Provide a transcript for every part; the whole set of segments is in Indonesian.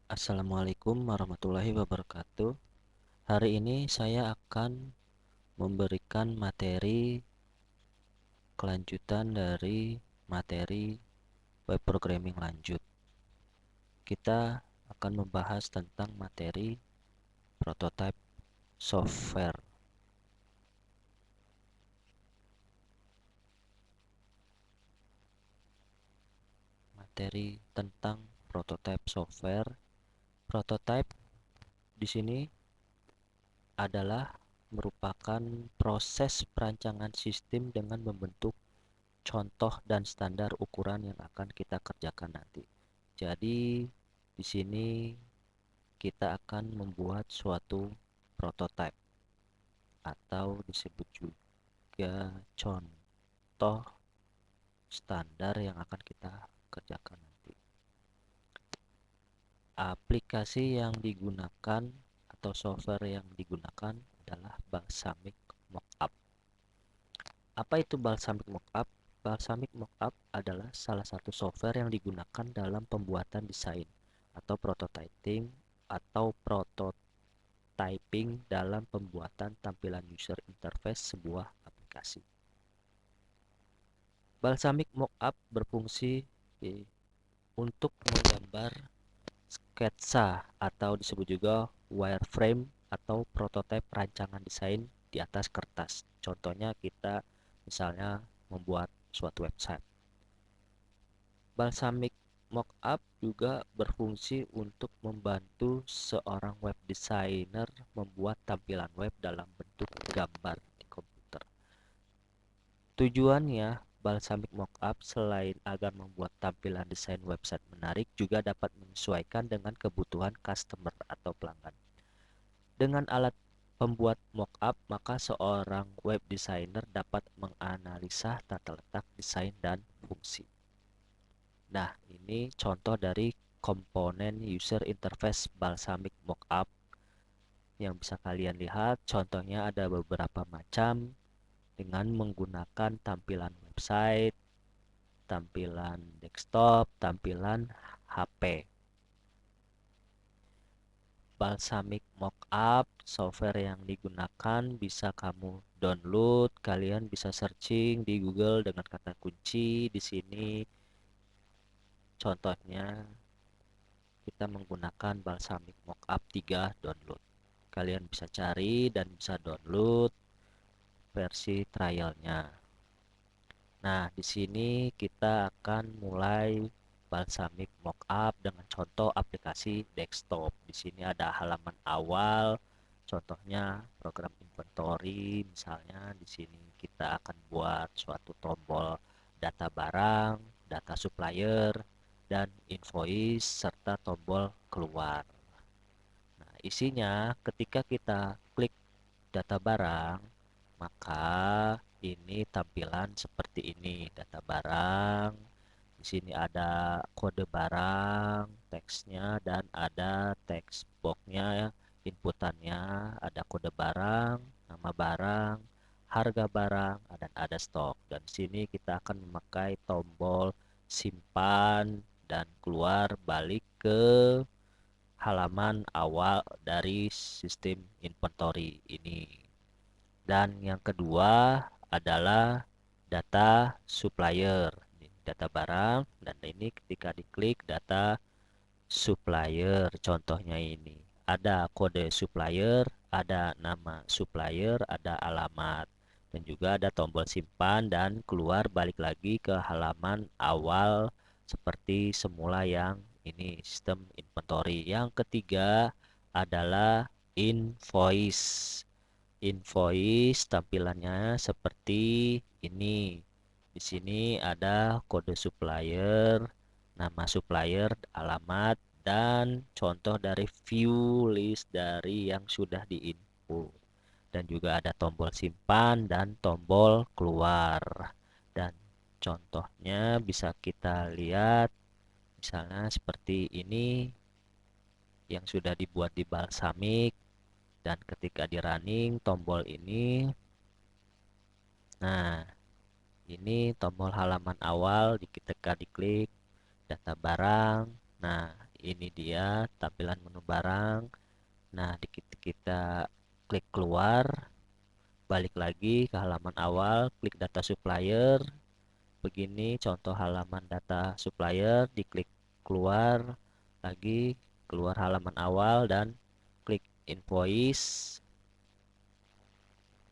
Assalamualaikum warahmatullahi wabarakatuh. Hari ini saya akan memberikan materi kelanjutan dari materi web programming lanjut. Kita akan membahas tentang materi prototype software. Materi tentang prototype software. Prototype di sini adalah merupakan proses perancangan sistem dengan membentuk contoh dan standar ukuran yang akan kita kerjakan nanti. Jadi di sini kita akan membuat suatu prototype atau disebut juga contoh standar yang akan kita kerjakan nanti. Aplikasi yang digunakan atau software yang digunakan adalah Balsamiq Mockup. Apa itu Balsamiq Mockup? Balsamiq Mockup adalah salah satu software yang digunakan dalam pembuatan desain atau prototyping dalam pembuatan tampilan user interface sebuah aplikasi. Balsamiq Mockup berfungsi untuk menggambar sketsa atau disebut juga wireframe atau prototipe rancangan desain di atas kertas. Contohnya kita misalnya membuat suatu website. Balsamiq Mockup juga berfungsi untuk membantu seorang web designer membuat tampilan web dalam bentuk gambar di komputer. Tujuannya, Balsamiq Mockup selain agar membuat tampilan desain website menarik, juga dapat menyesuaikan dengan kebutuhan customer atau pelanggan. Dengan alat pembuat mockup, maka seorang web designer dapat menganalisa tata letak desain dan fungsi. Nah, ini contoh dari komponen user interface Balsamiq Mockup yang bisa kalian lihat. Contohnya ada beberapa macam dengan menggunakan tampilan website, tampilan desktop, tampilan HP. Balsamiq Mockup software yang digunakan bisa kamu download, kalian bisa searching di Google dengan kata kunci di sini. Contohnya kita menggunakan Balsamiq Mockup 3 download. Kalian bisa cari dan bisa download versi trialnya. Nah, di sini kita akan mulai Balsamiq Mockup dengan contoh aplikasi desktop. Di sini ada halaman awal, contohnya program inventory. Misalnya di sini kita akan buat suatu tombol data barang, data supplier, dan invoice serta tombol keluar. Nah, isinya ketika kita klik data barang, maka ini tampilan seperti ini, data barang. Di sini ada kode barang, teksnya, dan ada teks boxnya, inputannya, ada kode barang, nama barang, harga barang, dan ada stok. Dan di sini kita akan memakai tombol simpan dan keluar balik ke halaman awal dari sistem inventory ini. Dan yang kedua adalah data supplier, data barang, dan ini ketika diklik data supplier, contohnya ini. Ada kode supplier, ada nama supplier, ada alamat, dan juga ada tombol simpan dan keluar balik lagi ke halaman awal seperti semula yang ini sistem inventory. Yang ketiga adalah invoice. Invoice tampilannya seperti ini. Di sini ada kode supplier, nama supplier, alamat, dan contoh dari view list dari yang sudah diinput. Dan juga ada tombol simpan dan tombol keluar. Dan contohnya bisa kita lihat misalnya seperti ini yang sudah dibuat di Balsamiq. Dan ketika di running tombol ini, nah ini tombol halaman awal ketika diklik data barang. Nah ini dia tampilan menu barang. Nah, kita klik keluar, balik lagi ke halaman awal, klik data supplier. Begini contoh halaman data supplier, diklik keluar lagi, keluar halaman awal dan klik invoice.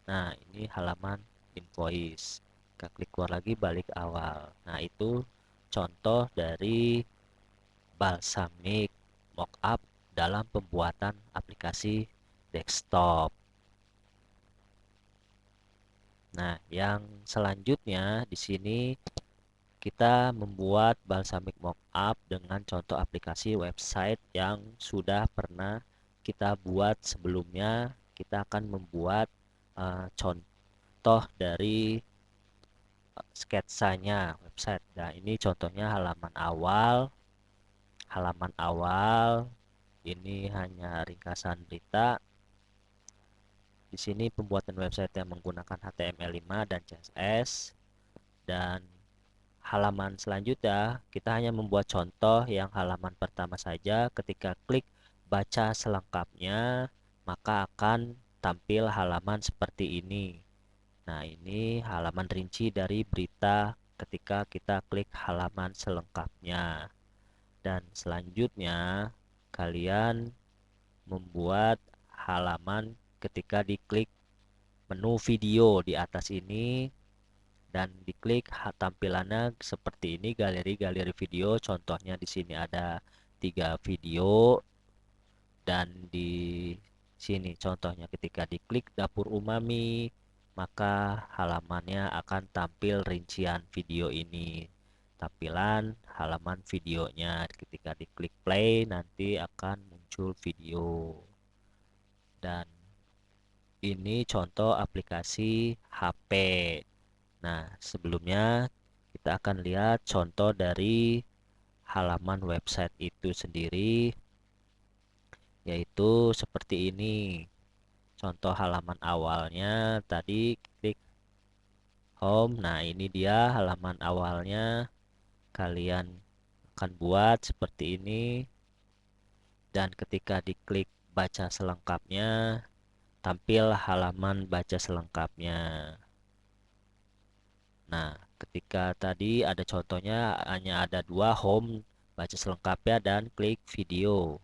Nah, ini halaman invoice. Kita klik keluar lagi, balik awal. Nah, itu contoh dari Balsamiq Mockup dalam pembuatan aplikasi desktop. Nah, yang selanjutnya di sini kita membuat Balsamiq Mockup dengan contoh aplikasi website yang sudah pernah kita buat sebelumnya. Kita akan membuat contoh dari sketsanya website. Nah, ini contohnya halaman awal. Halaman awal ini hanya ringkasan berita. Di sini pembuatan website yang menggunakan HTML5 dan CSS. Dan halaman selanjutnya kita hanya membuat contoh yang halaman pertama saja. Ketika klik baca selengkapnya, maka akan tampil halaman seperti ini. Nah, ini halaman rinci dari berita ketika kita klik halaman selengkapnya. Dan selanjutnya, kalian membuat halaman ketika diklik menu video di atas ini dan diklik tampilannya seperti ini, galeri-galeri video. Contohnya di sini ada 3 video dan di sini contohnya ketika diklik dapur umami, maka halamannya akan tampil rincian video ini. Tampilan halaman videonya ketika diklik play nanti akan muncul video. Dan ini contoh aplikasi HP. Nah, sebelumnya kita akan lihat contoh dari halaman website itu sendiri, yaitu seperti ini. Contoh halaman awalnya tadi klik home. Nah, ini dia halaman awalnya. Kalian akan buat seperti ini. Dan ketika diklik baca selengkapnya, tampil halaman baca selengkapnya. Nah, ketika tadi ada contohnya hanya ada 2, home, baca selengkapnya, dan klik video.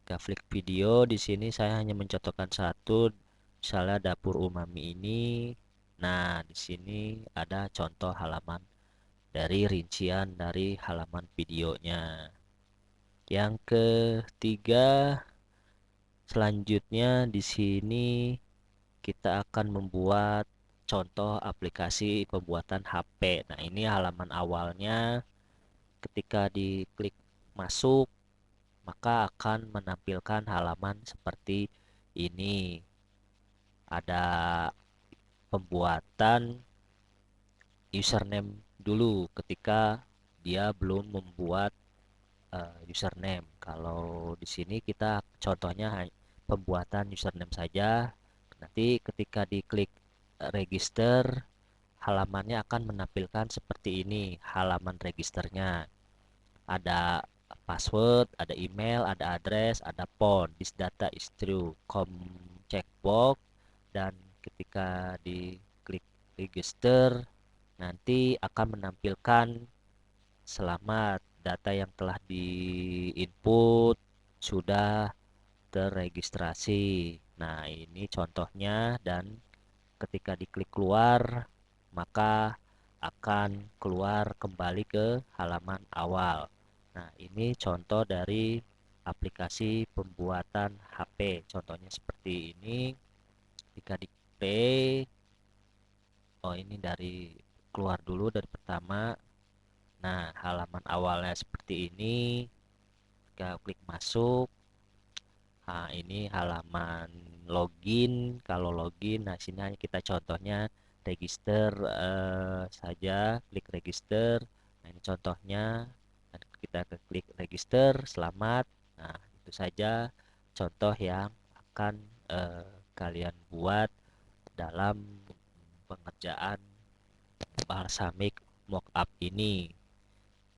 Jika klik video di sini saya hanya mencontohkan satu, misalnya dapur umami ini. Nah, di sini ada contoh halaman dari rincian dari halaman videonya. Yang ketiga, selanjutnya di sini kita akan membuat contoh aplikasi pembuatan HP. Nah, ini halaman awalnya. Ketika diklik masuk, maka akan menampilkan halaman seperti ini. Ada pembuatan username dulu ketika dia belum membuat username. Kalau di sini kita contohnya pembuatan username saja. Nanti ketika diklik register, halamannya akan menampilkan seperti ini, halaman registernya. Ada password, ada email, ada address, ada phone. This data is true. Checkbox. Dan ketika diklik register, nanti akan menampilkan selamat, data yang telah di-input sudah terregistrasi. Nah, ini contohnya, dan ketika diklik keluar, maka akan keluar kembali ke halaman awal. Nah, ini contoh dari aplikasi pembuatan HP. Contohnya seperti ini. Ketika di play, oh ini dari keluar dulu dari pertama. Nah, halaman awalnya seperti ini. Kita klik masuk. Nah, ini halaman login. Kalau login, nah sini hanya kita contohnya register saja, klik register. Nah, ini contohnya. Dan kita klik register, selamat. Nah, itu saja contoh yang akan kalian buat dalam pengerjaan Balsamiq Mockup ini.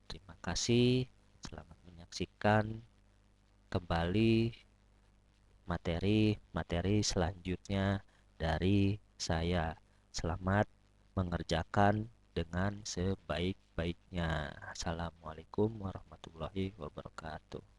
Terima kasih, selamat menyaksikan. kembali materi-materi selanjutnya dari saya. Selamat mengerjakan dengan sebaik-baiknya. Assalamualaikum warahmatullahi wabarakatuh.